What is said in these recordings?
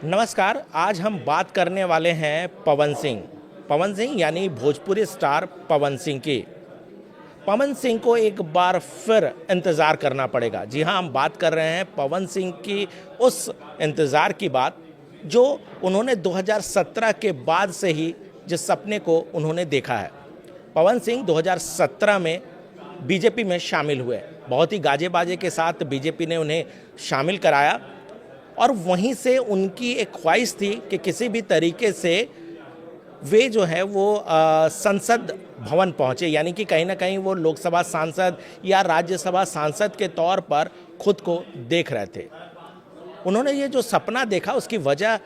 नमस्कार। आज हम बात करने वाले हैं पवन सिंह यानी भोजपुरी स्टार पवन सिंह की। पवन सिंह को एक बार फिर इंतज़ार करना पड़ेगा। जी हाँ, हम बात कर रहे हैं पवन सिंह की उस इंतज़ार की बात जो उन्होंने 2017 के बाद से ही जिस सपने को उन्होंने देखा है। पवन सिंह 2017 में बीजेपी में शामिल हुए। बहुत ही गाजे बाजे के साथ बीजेपी ने उन्हें शामिल कराया और वहीं से उनकी एक ख्वाहिश थी कि किसी भी तरीके से वे जो है वो संसद भवन पहुँचे, यानी कि कहीं ना कहीं वो लोकसभा सांसद या राज्यसभा सांसद के तौर पर खुद को देख रहे थे। उन्होंने ये जो सपना देखा उसकी वजह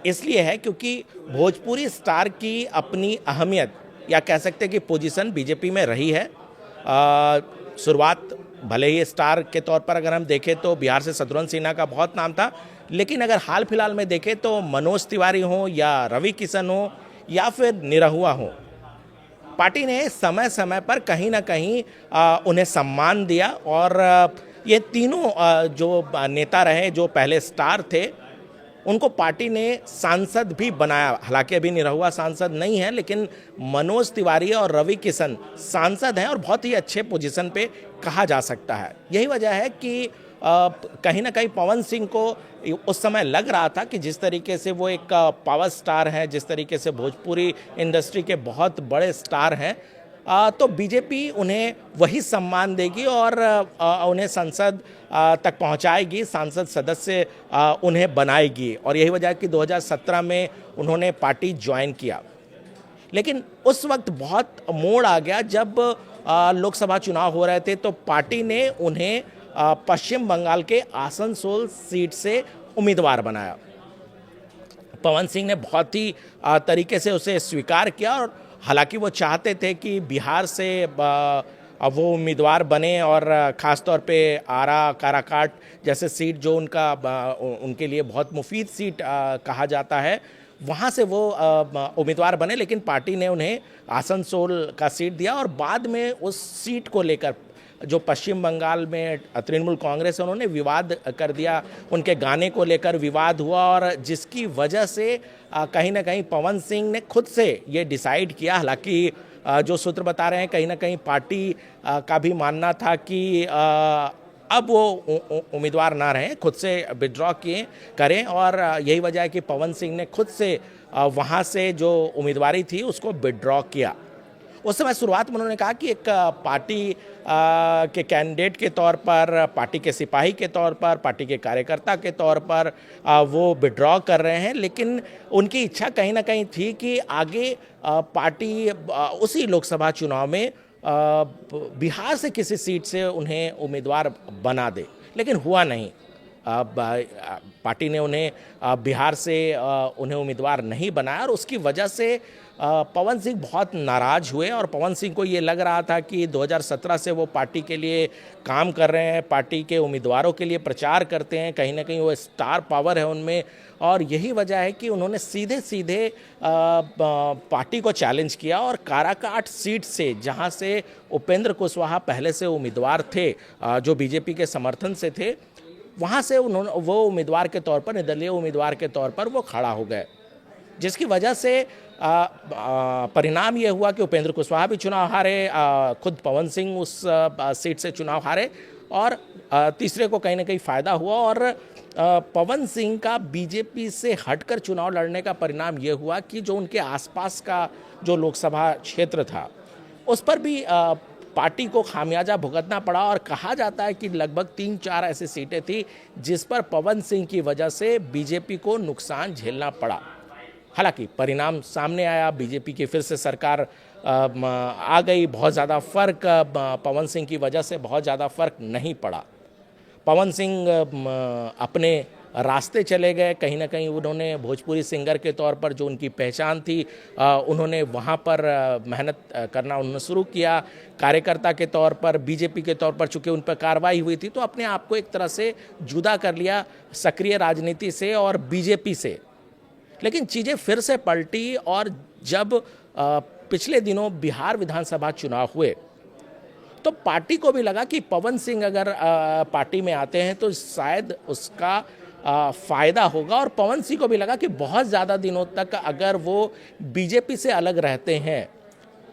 इसलिए है क्योंकि भोजपुरी स्टार की अपनी अहमियत या कह सकते हैं कि पोजीशन बीजेपी में रही है। शुरुआत भले ही स्टार के तौर पर अगर हम देखें तो बिहार से शत्रुघ्न सिन्हा का बहुत नाम था, लेकिन अगर हाल फिलहाल में देखें तो मनोज तिवारी हो या रवि किशन हो या फिर निरहुआ हो, पार्टी ने समय समय पर कहीं ना कहीं उन्हें सम्मान दिया और ये तीनों जो नेता रहे जो पहले स्टार थे उनको पार्टी ने सांसद भी बनाया। हालांकि अभी निरहुआ सांसद नहीं है, लेकिन मनोज तिवारी और रवि किशन सांसद हैं और बहुत ही अच्छे पोजीशन पे कहा जा सकता है। यही वजह है कि कहीं ना कहीं पवन सिंह को उस समय लग रहा था कि जिस तरीके से वो एक पावर स्टार हैं, जिस तरीके से भोजपुरी इंडस्ट्री के बहुत बड़े स्टार हैं, तो बीजेपी उन्हें वही सम्मान देगी और उन्हें संसद तक पहुंचाएगी, सांसद सदस्य उन्हें बनाएगी। और यही वजह है कि 2017 में उन्होंने पार्टी ज्वाइन किया। लेकिन उस वक्त बहुत मोड़ आ गया जब लोकसभा चुनाव हो रहे थे, तो पार्टी ने उन्हें पश्चिम बंगाल के आसनसोल सीट से उम्मीदवार बनाया। पवन सिंह ने बहुत ही तरीके से उसे स्वीकार किया और हालांकि वो चाहते थे कि बिहार से वो उम्मीदवार बने और ख़ास तौर पे आरा काराकाट जैसे सीट जो उनके लिए बहुत मुफीद सीट कहा जाता है, वहाँ से वो उम्मीदवार बने। लेकिन पार्टी ने उन्हें आसनसोल का सीट दिया और बाद में उस सीट को लेकर जो पश्चिम बंगाल में तृणमूल कांग्रेस है उन्होंने विवाद कर दिया, उनके गाने को लेकर विवाद हुआ और जिसकी वजह से कहीं ना कहीं पवन सिंह ने खुद से ये डिसाइड किया। हालांकि जो सूत्र बता रहे हैं कहीं ना कहीं पार्टी का भी मानना था कि अब वो उम्मीदवार ना रहें, खुद से विड्रॉ करें और यही वजह है कि पवन सिंह ने खुद से वहाँ से जो उम्मीदवारी थी उसको विड्रॉ किया। उस समय शुरुआत में उन्होंने कहा कि एक पार्टी के कैंडिडेट के तौर पर, पार्टी के सिपाही के तौर पर, पार्टी के कार्यकर्ता के तौर पर वो विड्रॉ कर रहे हैं, लेकिन उनकी इच्छा कहीं ना कहीं थी कि आगे पार्टी उसी लोकसभा चुनाव में बिहार से किसी सीट से उन्हें उम्मीदवार बना दे, लेकिन हुआ नहीं। पार्टी ने उन्हें बिहार से उन्हें उम्मीदवार नहीं बनाया और उसकी वजह से पवन सिंह बहुत नाराज़ हुए और पवन सिंह को ये लग रहा था कि 2017 से वो पार्टी के लिए काम कर रहे हैं, पार्टी के उम्मीदवारों के लिए प्रचार करते हैं, कहीं ना कहीं वो स्टार पावर है उनमें और यही वजह है कि उन्होंने सीधे सीधे पार्टी को चैलेंज किया और काराकाट सीट से, जहां से उपेंद्र कुशवाहा पहले से उम्मीदवार थे जो बीजेपी के समर्थन से थे, वहाँ से वो उम्मीदवार के तौर पर, निर्दलीय उम्मीदवार के तौर पर वो खड़ा हो गए, जिसकी वजह से परिणाम ये हुआ कि उपेंद्र कुशवाहा भी चुनाव हारे, खुद पवन सिंह उस सीट से चुनाव हारे और तीसरे को कहीं ना कहीं फ़ायदा हुआ और पवन सिंह का बीजेपी से हटकर चुनाव लड़ने का परिणाम ये हुआ कि जो उनके आसपास का जो लोकसभा क्षेत्र था उस पर भी पार्टी को खामियाजा भुगतना पड़ा और कहा जाता है कि लगभग 3-4 ऐसी सीटें थी जिस पर पवन सिंह की वजह से बीजेपी को नुकसान झेलना पड़ा। हालांकि परिणाम सामने आया, बीजेपी की फिर से सरकार आ गई, बहुत ज़्यादा फर्क पवन सिंह की वजह से बहुत ज़्यादा फर्क नहीं पड़ा। पवन सिंह अपने रास्ते चले गए, कहीं ना कहीं उन्होंने भोजपुरी सिंगर के तौर पर जो उनकी पहचान थी उन्होंने वहाँ पर मेहनत करना उन्होंने शुरू किया। कार्यकर्ता के तौर पर, बीजेपी के तौर पर चूँकि उन पर कार्रवाई हुई थी तो अपने आप को एक तरह से जुदा कर लिया सक्रिय राजनीति से और बीजेपी से। लेकिन चीज़ें फिर से पलटी और जब पिछले दिनों बिहार विधानसभा चुनाव हुए तो पार्टी को भी लगा कि पवन सिंह अगर पार्टी में आते हैं तो शायद उसका फ़ायदा होगा। और पवन सिंह को भी लगा कि बहुत ज़्यादा दिनों तक अगर वो बीजेपी से अलग रहते हैं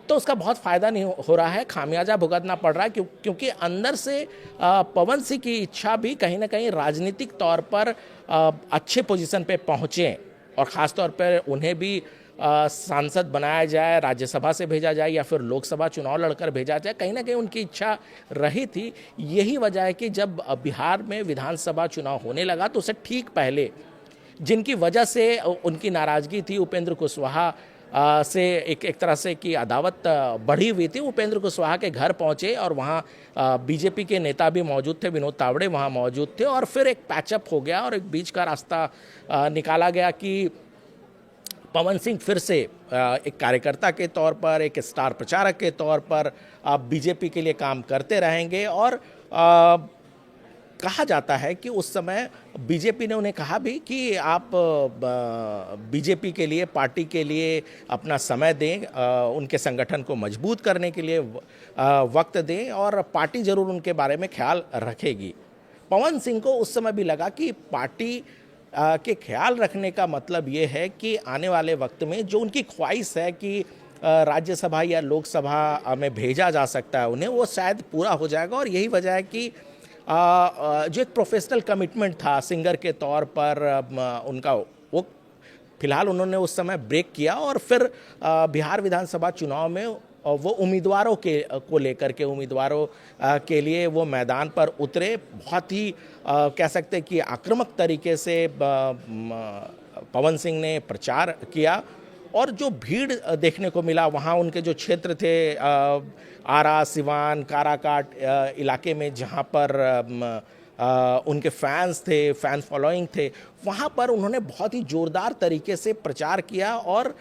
तो उसका बहुत फ़ायदा नहीं हो रहा है, खामियाजा भुगतना पड़ रहा है, क्योंकि अंदर से पवन सिंह की इच्छा भी कहीं ना कहीं राजनीतिक तौर पर अच्छे पोजीशन पे पहुँचें और ख़ास तौर पर उन्हें भी सांसद बनाया जाए, राज्यसभा से भेजा जाए या फिर लोकसभा चुनाव लड़कर भेजा जाए, कहीं ना कहीं उनकी इच्छा रही थी। यही वजह है कि जब बिहार में विधानसभा चुनाव होने लगा तो उससे ठीक पहले जिनकी वजह से उनकी नाराज़गी थी, उपेंद्र कुशवाहा से एक तरह से कि अदावत बढ़ी हुई थी, उपेंद्र कुशवाहा के घर पहुंचे और वहां बीजेपी के नेता भी मौजूद थे, विनोद तावड़े वहां मौजूद थे, और फिर एक पैचअप हो गया और एक बीच का रास्ता निकाला गया कि पवन सिंह फिर से एक कार्यकर्ता के तौर पर, एक स्टार प्रचारक के तौर पर बीजेपी के लिए काम करते रहेंगे। और कहा जाता है कि उस समय बीजेपी ने उन्हें कहा भी कि आप बीजेपी के लिए, पार्टी के लिए अपना समय दें, उनके संगठन को मजबूत करने के लिए वक्त दें और पार्टी ज़रूर उनके बारे में ख्याल रखेगी। पवन सिंह को उस समय भी लगा कि पार्टी के ख्याल रखने का मतलब ये है कि आने वाले वक्त में जो उनकी ख्वाहिश है कि राज्यसभा या लोकसभा में भेजा जा सकता है उन्हें, वो शायद पूरा हो जाएगा। और यही वजह है कि जो एक प्रोफेशनल कमिटमेंट था सिंगर के तौर पर उनका, वो फिलहाल उन्होंने उस समय ब्रेक किया और फिर बिहार विधानसभा चुनाव में वो उम्मीदवारों को लेकर के, उम्मीदवारों के लिए वो मैदान पर उतरे। बहुत ही कह सकते हैं कि आक्रामक तरीके से पवन सिंह ने प्रचार किया और जो भीड़ देखने को मिला वहाँ उनके जो क्षेत्र थे, आरा, सिवान, काराकाट इलाके में जहाँ पर उनके फैंस थे, फैन फॉलोइंग थे, वहाँ पर उन्होंने बहुत ही ज़ोरदार तरीके से प्रचार किया। और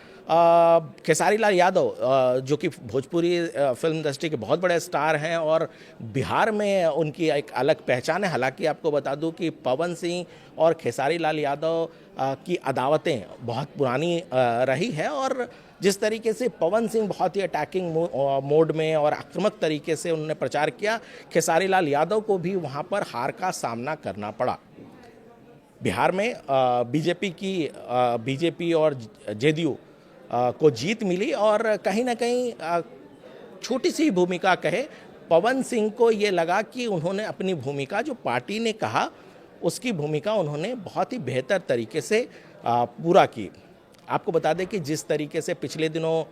खेसारी लाल यादव जो कि भोजपुरी फिल्म इंडस्ट्री के बहुत बड़े स्टार हैं और बिहार में उनकी एक अलग पहचान है। हालांकि आपको बता दूं कि पवन सिंह और खेसारी लाल यादव की अदावतें बहुत पुरानी रही है और जिस तरीके से पवन सिंह बहुत ही अटैकिंग मोड में और आक्रामक तरीके से उन्होंने प्रचार किया, खेसारी लाल यादव को भी वहाँ पर हार का सामना करना पड़ा। बिहार में बीजेपी और जेडीयू को जीत मिली और कहीं ना कहीं छोटी सी भूमिका कहे, पवन सिंह को ये लगा कि उन्होंने अपनी भूमिका, जो पार्टी ने कहा उसकी भूमिका उन्होंने बहुत ही बेहतर तरीके से पूरा की। आपको बता दें कि जिस तरीके से पिछले दिनों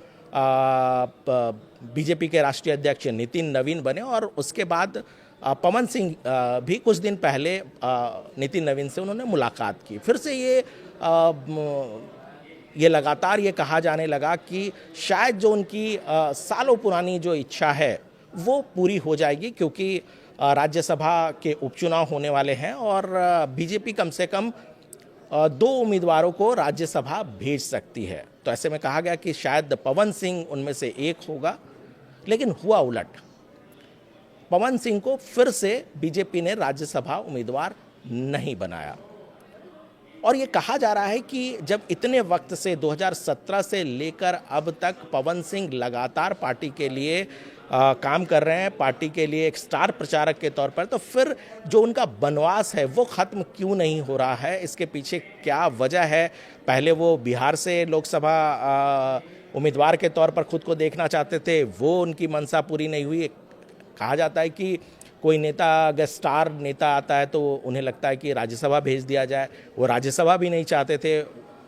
बीजेपी के राष्ट्रीय अध्यक्ष नितिन नवीन बने और उसके बाद पवन सिंह भी कुछ दिन पहले नितिन नवीन से उन्होंने मुलाकात की। फिर से ये लगातार ये कहा जाने लगा कि शायद जो उनकी सालों पुरानी जो इच्छा है वो पूरी हो जाएगी, क्योंकि राज्यसभा के उपचुनाव होने वाले हैं और बीजेपी कम से कम 2 उम्मीदवारों को राज्यसभा भेज सकती है। तो ऐसे में कहा गया कि शायद पवन सिंह उनमें से एक होगा, लेकिन हुआ उलट। पवन सिंह को फिर से बीजेपी ने राज्यसभा उम्मीदवार नहीं बनाया। और ये कहा जा रहा है कि जब इतने वक्त से 2017 से लेकर अब तक पवन सिंह लगातार पार्टी के लिए काम कर रहे हैं, पार्टी के लिए एक स्टार प्रचारक के तौर पर, तो फिर जो उनका बनवास है वो ख़त्म क्यों नहीं हो रहा है? इसके पीछे क्या वजह है? पहले वो बिहार से लोकसभा उम्मीदवार के तौर पर खुद को देखना चाहते थे, वो उनकी मंशा पूरी नहीं हुई। कहा जाता है कि कोई नेता अगर स्टार नेता आता है तो उन्हें लगता है कि राज्यसभा भेज दिया जाए। वो राज्यसभा भी नहीं चाहते थे,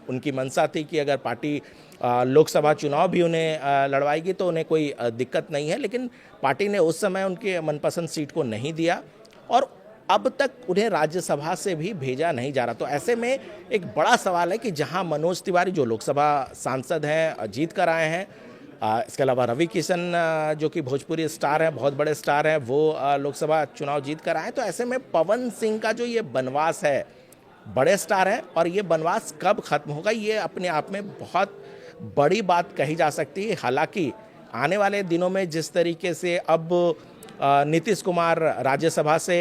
उनकी मंशा थी कि अगर पार्टी लोकसभा चुनाव भी उन्हें लड़वाएगी तो उन्हें कोई दिक्कत नहीं है, लेकिन पार्टी ने उस समय उनके मनपसंद सीट को नहीं दिया और अब तक उन्हें राज्यसभा से भी भेजा नहीं जा रहा। तो ऐसे में एक बड़ा सवाल है कि जहां मनोज तिवारी जो लोकसभा सांसद हैं, जीत कर आए हैं, इसके अलावा रवि किशन जो कि भोजपुरी स्टार हैं, बहुत बड़े स्टार हैं, वो लोकसभा चुनाव जीत कर आए। तो ऐसे में पवन सिंह का जो ये बनवास है, बड़े स्टार हैं और ये बनवास कब खत्म होगा, ये अपने आप में बहुत बड़ी बात कही जा सकती है। हालांकि आने वाले दिनों में जिस तरीके से अब नीतीश कुमार राज्यसभा से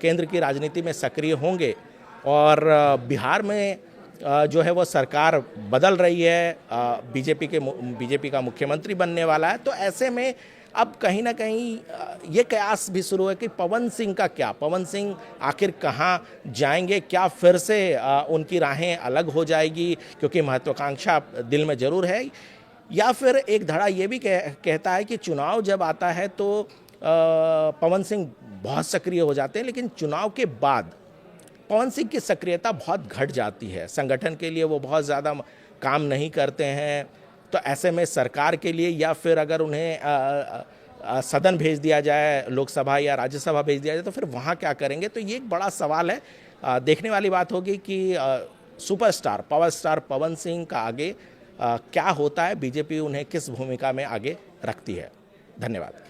केंद्र की राजनीति में सक्रिय होंगे और बिहार में जो है वो सरकार बदल रही है, बीजेपी का मुख्यमंत्री बनने वाला है, तो ऐसे में अब कहीं ना कहीं ये कयास भी शुरू है कि पवन सिंह का क्या, पवन सिंह आखिर कहाँ जाएंगे, क्या फिर से उनकी राहें अलग हो जाएगी क्योंकि महत्वाकांक्षा दिल में ज़रूर है, या फिर एक धड़ा ये भी कहता है कि चुनाव जब आता है तो पवन सिंह बहुत सक्रिय हो जाते हैं, लेकिन चुनाव के बाद पवन सिंह की सक्रियता बहुत घट जाती है, संगठन के लिए वो बहुत ज़्यादा काम नहीं करते हैं। तो ऐसे में सरकार के लिए या फिर अगर उन्हें सदन भेज दिया जाए, लोकसभा या राज्यसभा भेज दिया जाए, तो फिर वहाँ क्या करेंगे। तो ये एक बड़ा सवाल है। देखने वाली बात होगी कि superstar power star Pawan Singh का आगे क्या होता है, बीजेपी उन्हें किस भूमिका में आगे रखती है। धन्यवाद।